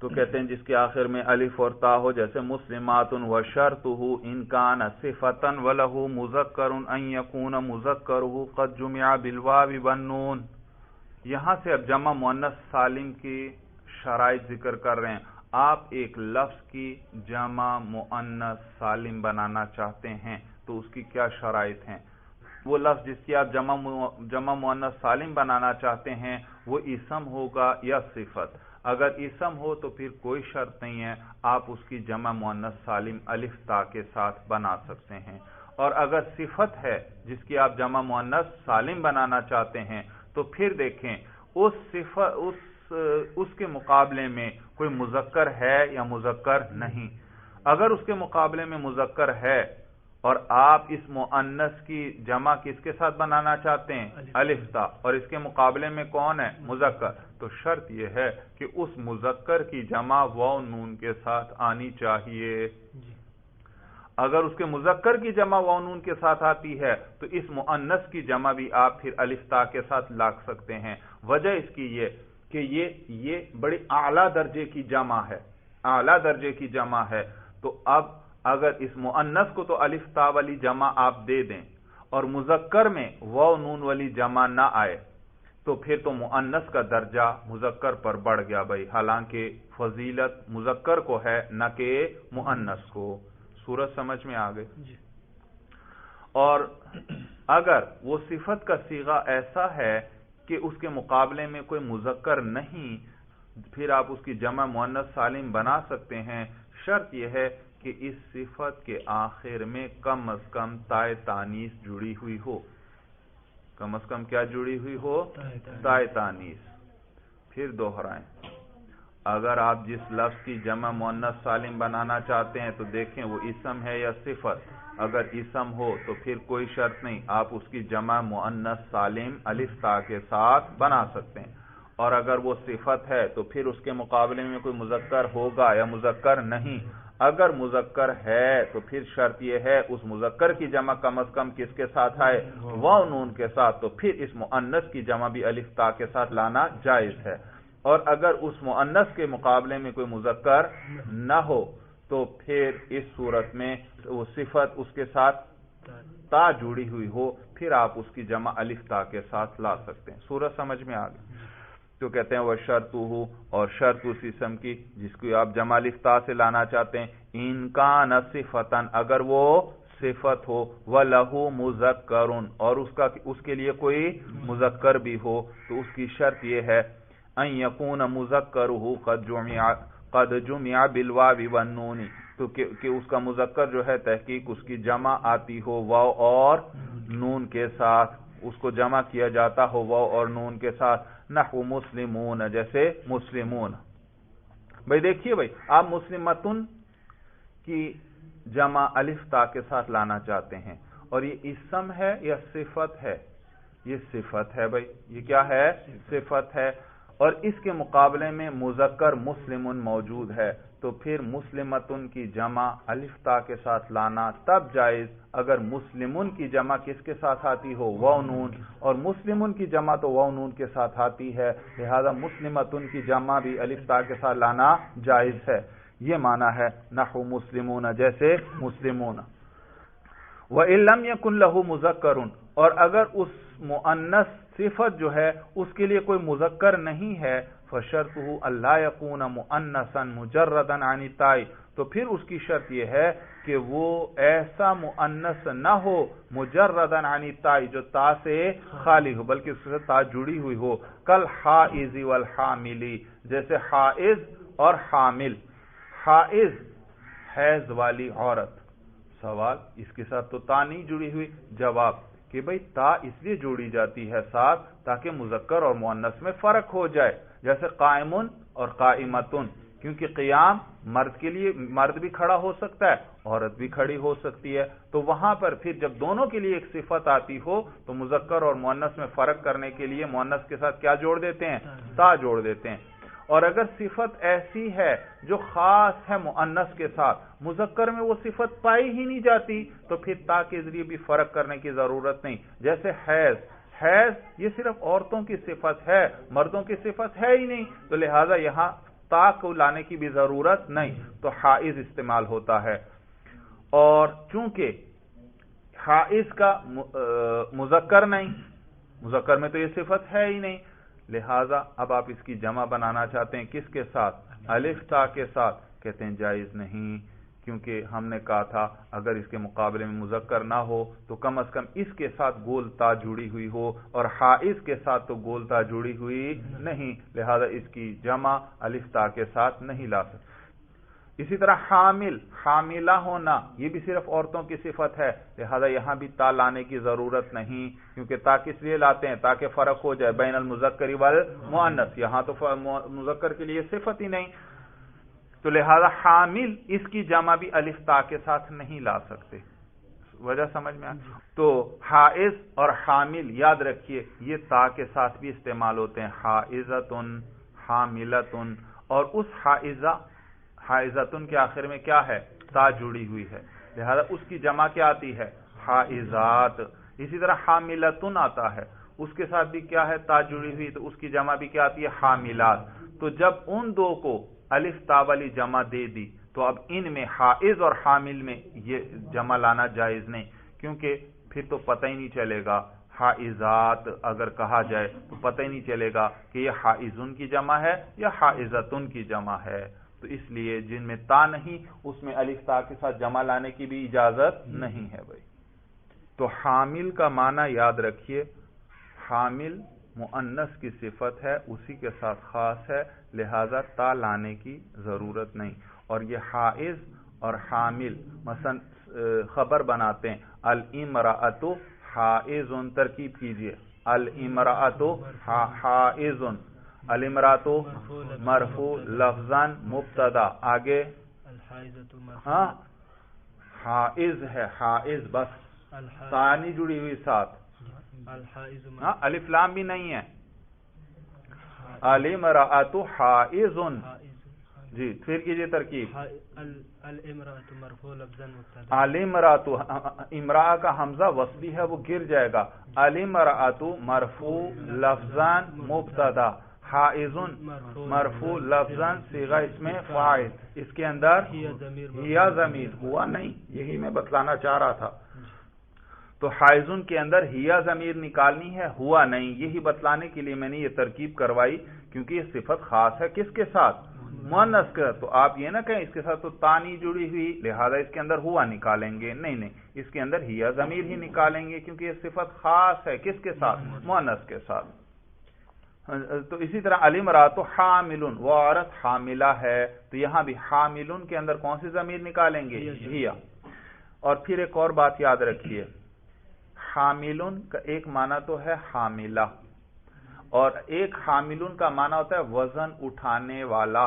تو کہتے ہیں جس کے آخر میں الف اور تا ہو، جیسے مسلمات وشرطہ ان کان صفۃ ولہ مذکر ان یکون مذکرہ قد جمع بالواو والنون۔ یہاں سے اب جمع مؤنث سالم کی شرائط ذکر کر رہے ہیں۔ آپ ایک لفظ کی جمع مؤنث سالم بنانا چاہتے ہیں تو اس کی کیا شرائط ہیں؟ وہ لفظ جس کی آپ جمع مؤنث سالم بنانا چاہتے ہیں وہ اسم ہوگا یا صفت؟ اگر اسم ہو تو پھر کوئی شرط نہیں ہے، آپ اس کی جمع مؤنث سالم الف تا کے ساتھ بنا سکتے ہیں، اور اگر صفت ہے جس کی آپ جمع مؤنث سالم بنانا چاہتے ہیں تو پھر دیکھیں اس کے مقابلے میں کوئی مذکر ہے یا مذکر نہیں۔ اگر اس کے مقابلے میں مذکر ہے اور آپ اس مؤنث کی جمع کس کے ساتھ بنانا چاہتے ہیں؟ الف تا، اور اس کے مقابلے میں کون ہے؟ مذکر، تو شرط یہ ہے کہ اس مذکر کی جمع واو نون کے ساتھ آنی چاہیے۔ اگر اس کے مذکر کی جمع واو نون کے ساتھ آتی ہے تو اس مؤنث کی جمع بھی آپ پھر الف تا کے ساتھ لاگ سکتے ہیں۔ وجہ اس کی یہ کہ یہ بڑی اعلیٰ درجے کی جمع ہے، اعلیٰ درجے کی جمع ہے، تو اب اگر اس مؤنث کو تو الف تا والی جمع آپ دے دیں اور مذکر میں واو نون والی جمع نہ آئے تو پھر تو مؤنث کا درجہ مذکر پر بڑھ گیا بھائی، حالانکہ فضیلت مذکر کو ہے نہ کہ مؤنث کو۔ صورت سمجھ میں آ گئی؟ اور اگر وہ صفت کا صیغہ ایسا ہے کہ اس کے مقابلے میں کوئی مذکر نہیں، پھر آپ اس کی جمع مؤنث سالم بنا سکتے ہیں۔ شرط یہ ہے کہ اس صفت کے آخر میں کم از کم تائے تانیث جڑی ہوئی ہو۔ کم از کم کیا جڑی ہوئی ہو؟ تائے تانیث۔ پھر دوہرائیں، اگر آپ جس لفظ کی جمع مؤنث سالم بنانا چاہتے ہیں تو دیکھیں وہ اسم ہے یا صفت۔ اگر اسم ہو تو پھر کوئی شرط نہیں، آپ اس کی جمع مؤنث سالم الف تا کے ساتھ بنا سکتے ہیں، اور اگر وہ صفت ہے تو پھر اس کے مقابلے میں کوئی مذکر ہوگا یا مذکر نہیں۔ اگر مذکر ہے تو پھر شرط یہ ہے اس مذکر کی جمع کم از کم کس کے ساتھ آئے؟ واو نون کے ساتھ، تو پھر اس مؤنث کی جمع بھی الف تا کے ساتھ لانا جائز ہے۔ اور اگر اس مؤنث کے مقابلے میں کوئی مذکر نہ ہو تو پھر اس صورت میں وہ صفت اس کے ساتھ تا جڑی ہوئی ہو، پھر آپ اس کی جمع الف تا کے ساتھ لا سکتے ہیں۔ صورت سمجھ میں آ گئی؟ تو کہتے ہیں وہ شرط ہو، اور شرط اس اسم کی جس کو آپ جمع الف تا سے لانا چاہتے ہیں، ان کان صفتن اگر وہ صفت ہو، وَلَهُ مُذَكَّرٌ اور اس کے لیے کوئی مذکر بھی ہو، تو اس کی شرط یہ ہے ان یکون مذکرہ قد جمع بالواو والنون، تو کہ اس کا مذکر جو ہے تحقیق اس کی جمع آتی ہو واو اور نون کے ساتھ، اس کو جمع کیا جاتا ہو واو اور نون کے ساتھ، نحو مسلمون جیسے مسلمون، بھائی دیکھیے بھائی، آپ مسلمتن کی جمع الف تا کے ساتھ لانا چاہتے ہیں، اور یہ اسم ہے یا صفت ہے؟ یہ صفت ہے بھائی، یہ کیا ہے؟ صفت ہے، اور اس کے مقابلے میں مذکر مسلمن موجود ہے، تو پھر مسلمتن کی جمع الف تا کے ساتھ لانا تب جائز اگر مسلمن کی جمع کس کے ساتھ آتی ہو؟ واو نون، اور مسلمن کی جمع تو واو نون کے ساتھ آتی ہے، لہذا مسلمتن کی جمع بھی الف تا کے ساتھ لانا جائز ہے۔ یہ معنی ہے نحو مسلمون، جیسے مسلمون۔ وَإِن لَّمْ يَكُن لَّهُ مُذَكَّرٌ، اور اگر اس مؤنث صفت جو ہے اس کے لیے کوئی مذکر نہیں ہے، فَشَرْطُهُ أَلَّا يَكُونَ مُؤَنَّثًا مُجَرَّدًا عَنِ التَّاءِ، تو پھر اس کی شرط یہ ہے کہ وہ ایسا مؤنث نہ ہو مجردن عن التاء، جو تا سے خالی ہو بلکہ اس سے تا جڑی ہوئی ہو، کل حائز والحاملی، جیسے حائز اور حامل۔ حائز حیض والی عورت، سوال اس کے ساتھ تو تا نہیں جڑی ہوئی، جواب کہ بھئی تا اس لیے جوڑی جاتی ہے ساتھ تاکہ مذکر اور مؤنث میں فرق ہو جائے، جیسے قائمن اور قائمتن، کیونکہ قیام مرد کے لیے مرد بھی کھڑا ہو سکتا ہے، عورت بھی کھڑی ہو سکتی ہے، تو وہاں پر پھر جب دونوں کے لیے ایک صفت آتی ہو تو مذکر اور مؤنث میں فرق کرنے کے لیے مؤنث کے ساتھ کیا جوڑ دیتے ہیں؟ تا جوڑ دیتے ہیں۔ اور اگر صفت ایسی ہے جو خاص ہے مؤنث کے ساتھ، مذکر میں وہ صفت پائی ہی نہیں جاتی، تو پھر تا کے ذریعے بھی فرق کرنے کی ضرورت نہیں، جیسے حیض۔ حیض یہ صرف عورتوں کی صفت ہے، مردوں کی صفت ہے ہی نہیں، تو لہٰذا یہاں تا کو لانے کی بھی ضرورت نہیں، تو حائز استعمال ہوتا ہے۔ اور چونکہ حائز کا مذکر نہیں، مذکر میں تو یہ صفت ہے ہی نہیں، لہٰذا اب آپ اس کی جمع بنانا چاہتے ہیں کس کے ساتھ؟ الف تا کے ساتھ، کہتے ہیں جائز نہیں، کیونکہ ہم نے کہا تھا اگر اس کے مقابلے میں مذکر نہ ہو تو کم از کم اس کے ساتھ گول تا جڑی ہوئی ہو، اور حائز کے ساتھ تو گول تا جڑی ہوئی نہیں، لہذا اس کی جمع الف تا کے ساتھ نہیں لا سکتے۔ اسی طرح حامل، حاملہ ہونا، یہ بھی صرف عورتوں کی صفت ہے، لہذا یہاں بھی تا لانے کی ضرورت نہیں، کیونکہ تا کس لیے لاتے ہیں؟ تاکہ فرق ہو جائے بین المذکر والمؤنث، یہاں تو مذکر کے لیے صفت ہی نہیں، تو لہذا حامل اس کی جمع بھی الف تا کے ساتھ نہیں لا سکتے۔ وجہ سمجھ میں آئی؟ تو حائز اور حامل یاد رکھیے یہ تا کے ساتھ بھی استعمال ہوتے ہیں، حائزتن، حاملتن، اور اس حائزتن کے آخر میں کیا ہے؟ تا جڑی ہوئی ہے، لہذا اس کی جمع کیا آتی ہے؟ حائزات۔ اسی طرح حاملتن آتا ہے، اس کے ساتھ بھی کیا ہے؟ تا جڑی ہوئی، تو اس کی جمع بھی کیا آتی ہے؟ حاملات۔ تو جب ان دو کو الف تا والی جمع دے دی تو اب ان میں حائز اور حامل میں یہ جمع لانا جائز نہیں، کیونکہ پھر تو پتہ ہی نہیں چلے گا، حائزات اگر کہا جائے تو پتہ ہی نہیں چلے گا کہ یہ حائزن کی جمع ہے یا حائزتن کی جمع ہے، تو اس لیے جن میں تا نہیں اس میں الف تا کے ساتھ جمع لانے کی بھی اجازت نہیں ہے بھائی۔ تو حامل کا معنی یاد رکھیے، حامل مؤنث کی صفت ہے، اسی کے ساتھ خاص ہے، لہذا تا لانے کی ضرورت نہیں۔ اور یہ حائز اور حامل مثلا خبر بناتے ہیں، الامرأۃ حائز، ترکیب کیجئے، الامرأۃ حائز، الامرأۃ مرفوع لفظاً مبتدا، آگے ہاں حائز ہے، حائز بس ثانی جڑی ہوئی ساتھ، ہاں الف لام بھی نہیں ہے، الامرأۃ حائز، جی پھر کیجئے ترکیب، الامرأۃ، امرأہ کا حمزہ وصلی ہے وہ گر جائے گا، الامرأۃ مرفوع لفظاً مبتدا، حائز مرفوع لفظاً صیغہ اسم فاعل، اس کے اندر ہیا ضمیر، ہوا نہیں، یہی میں بتلانا چاہ رہا تھا، تو حائزن کے اندر ہیا ضمیر نکالنی ہے، ہوا نہیں، یہی بتلانے کے لیے میں نے یہ ترکیب کروائی، کیونکہ یہ صفت خاص ہے کس کے ساتھ؟ مؤنث کا، تو آپ یہ نہ کہیں اس کے ساتھ تو تا نہیں جڑی ہوئی لہذا اس کے اندر ہوا نکالیں گے، نہیں نہیں، اس کے اندر ہیا ضمیر ہی نکالیں گے، کیونکہ یہ صفت خاص ہے کس کے ساتھ؟ مؤنث کے ساتھ۔ تو اسی طرح الامرأۃ حامل، وہ عورت حاملہ ہے، تو یہاں بھی حامل کے اندر کون سی ضمیر نکالیں گے؟ ہیا۔ اور پھر ایک اور بات یاد رکھیے، حاملن کا ایک معنی تو ہے حاملہ، اور ایک حاملن کا معنی ہوتا ہے وزن اٹھانے والا،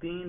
3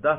10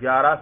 11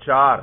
4।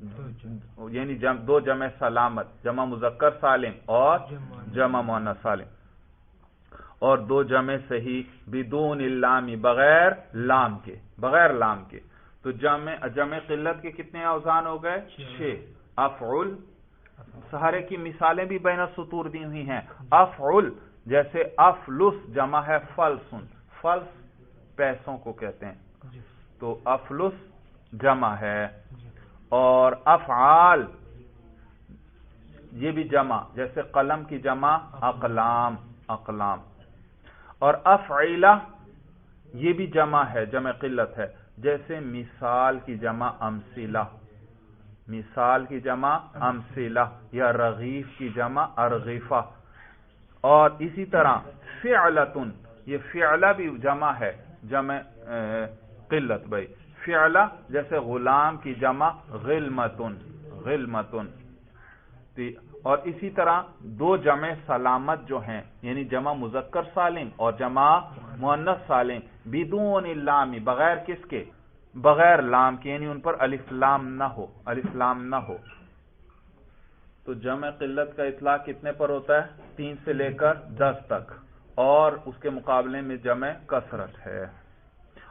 یعنی دو جمع سلامت، جمع مذکر سالم اور جمع مؤنث سالم، اور دو جمع صحیح بدون اللام، بغیر لام کے، بغیر لام کے. تو جمع قلت کے کتنے اوزان ہو گئے؟ 6. افعل، سہارے کی مثالیں بھی بین السطور دی ہوئی ہیں. افعل جیسے افلس جمع ہے فلسن، فلس پیسوں کو کہتے ہیں، تو افلس جمع ہے. اور افعال یہ بھی جمع، جیسے قلم کی جمع اقلام، اقلام. اور افعیلہ یہ بھی جمع ہے، جمع قلت ہے، جیسے مثال کی جمع امثلہ، مثال کی جمع امثلہ، یا رغیف کی جمع ارغفہ. اور اسی طرح فعلتن، یہ فعلہ بھی جمع ہے، جمع قلت بھائی. فعلہ جیسے غلام کی جمع غلمتن، غلمتن. اور اسی طرح دو جمع سلامت جو ہیں، یعنی جمع مذکر سالم اور جمع مؤنث سالم، بدون اللام، بغیر کس کے؟ بغیر لام کے، یعنی ان پر الف لام نہ ہو، الف لام نہ ہو. تو جمع قلت کا اطلاق کتنے پر ہوتا ہے؟ 3 سے لے کر 10 تک، اور اس کے مقابلے میں جمع کثرت ہے.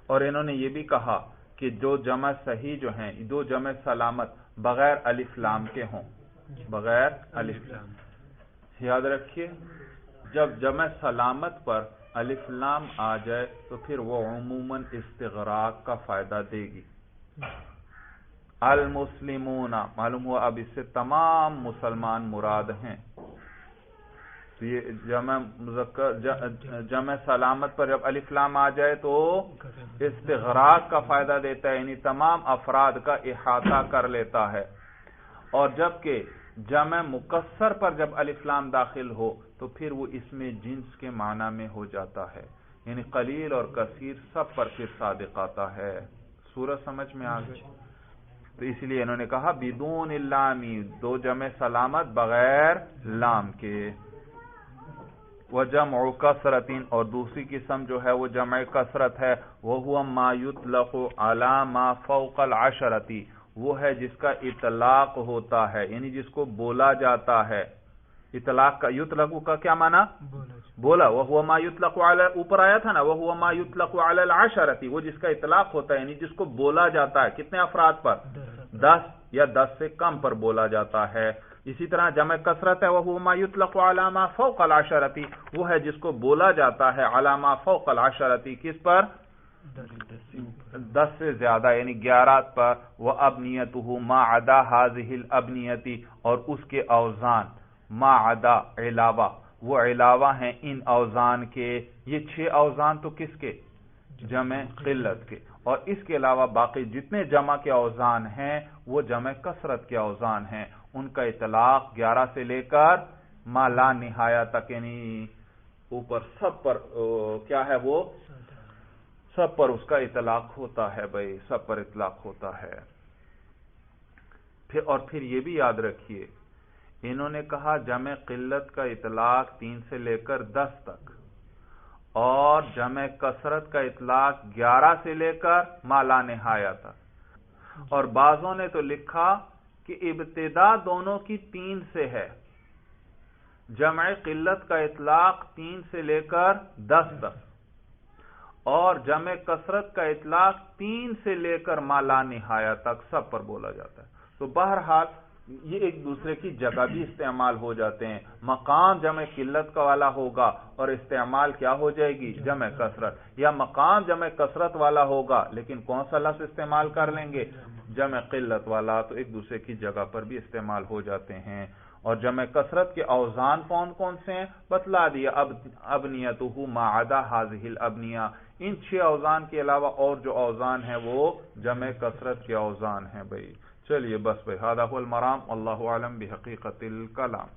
اور انہوں نے یہ بھی کہا کہ جو جمع صحیح جو ہیں، دو جمع سلامت بغیر الف لام کے ہوں، بغیر الف لام. یاد رکھیے جب جمع سلامت پر الف لام آ جائے تو پھر وہ عموماً استغراق کا فائدہ دے گی. المسلمون، معلوم ہوا اب اس سے تمام مسلمان مراد ہیں. تو یہ جمع سلامت پر جب الف لام آ جائے تو استغراق کا فائدہ دیتا ہے، یعنی تمام افراد کا احاطہ کر لیتا ہے. اور جبکہ جمع مکسر پر جب الف لام داخل ہو تو پھر وہ اس میں جنس کے معنی میں ہو جاتا ہے، یعنی قلیل اور کثیر سب پر پھر صادق آتا ہے. سورج سمجھ میں آ گئی؟ تو اس لیے انہوں نے کہا بدون اللامی، دو جمع سلامت بغیر لام کے. وجمع کثرت، اور دوسری قسم جو ہے وہ جمع کثرت ہے، وہو ما یطلق علی ما فوق العشرۃ، وہ ہے جس کا اطلاق ہوتا ہے، یعنی جس کو بولا جاتا ہے. اطلاق کا، یطلق کا کیا معنی؟ بولا. وہو ما یطلق علی، اوپر آیا تھا نا، وہو ما یطلق علی العشرۃ، وہ جس کا اطلاق ہوتا ہے، یعنی جس کو بولا جاتا ہے کتنے افراد پر؟ 10 یا 10 سے کم پر بولا جاتا ہے. اسی طرح جمع کثرت ہے، وہو ما یطلق علی ما فوق العشرۃ، وہ ہے جس کو بولا جاتا ہے علی ما فوق العشرۃ، کس پر؟ 10 سے زیادہ، یعنی 11 پر. وَأَبْنِيَتُهُ مَا عَدَا هَذِهِ الْأَبْنِيَةِ، اور اس کے اوزان، ما عدا علاوہ، وہ علاوہ ہیں ان اوزان کے. یہ 6 اوزان تو کس کے؟ جمع قلت کے. اور اس کے علاوہ باقی جتنے جمع کے اوزان ہیں وہ جمع کثرت کے اوزان ہیں. ان کا اطلاق 11 سے لے کر ما لا نہایہ تک، یعنی اوپر سب پر کیا ہے، وہ سب پر اس کا اطلاق ہوتا ہے بھائی، سب پر اطلاق ہوتا ہے. پھر یہ بھی یاد رکھیے، انہوں نے کہا جمع قلت کا اطلاق 3 سے لے کر 10 تک، اور جمع کثرت کا اطلاق 11 سے لے کر ما لا نہایہ تک. اور بعضوں نے تو لکھا کہ ابتدا دونوں کی 3 سے ہے. جمع قلت کا اطلاق 3 سے لے کر 10 تک، اور جمع کثرت کا اطلاق 3 سے لے کر ما لا نہایہ تک سب پر بولا جاتا ہے. تو بہرحال یہ ایک دوسرے کی جگہ بھی استعمال ہو جاتے ہیں. مقام جمع قلت کا والا ہوگا اور استعمال کیا ہو جائے گی؟ جمع کثرت. یا مقام جمع کثرت والا ہوگا لیکن کون سا لفظ استعمال کر لیں گے؟ جمع قلت والا. تو ایک دوسرے کی جگہ پر بھی استعمال ہو جاتے ہیں. اور جمع کثرت کے اوزان کون کون سے ہیں بتلا دیا. ابنیتہ ما عدا هذه الابنیہ، ان 6 اوزان کے علاوہ اور جو اوزان ہیں وہ جمع کثرت کے اوزان ہیں بھائی. چلیے بس بھائی، ھذا هو المرام، واللہ اعلم بحقیقت الکلام.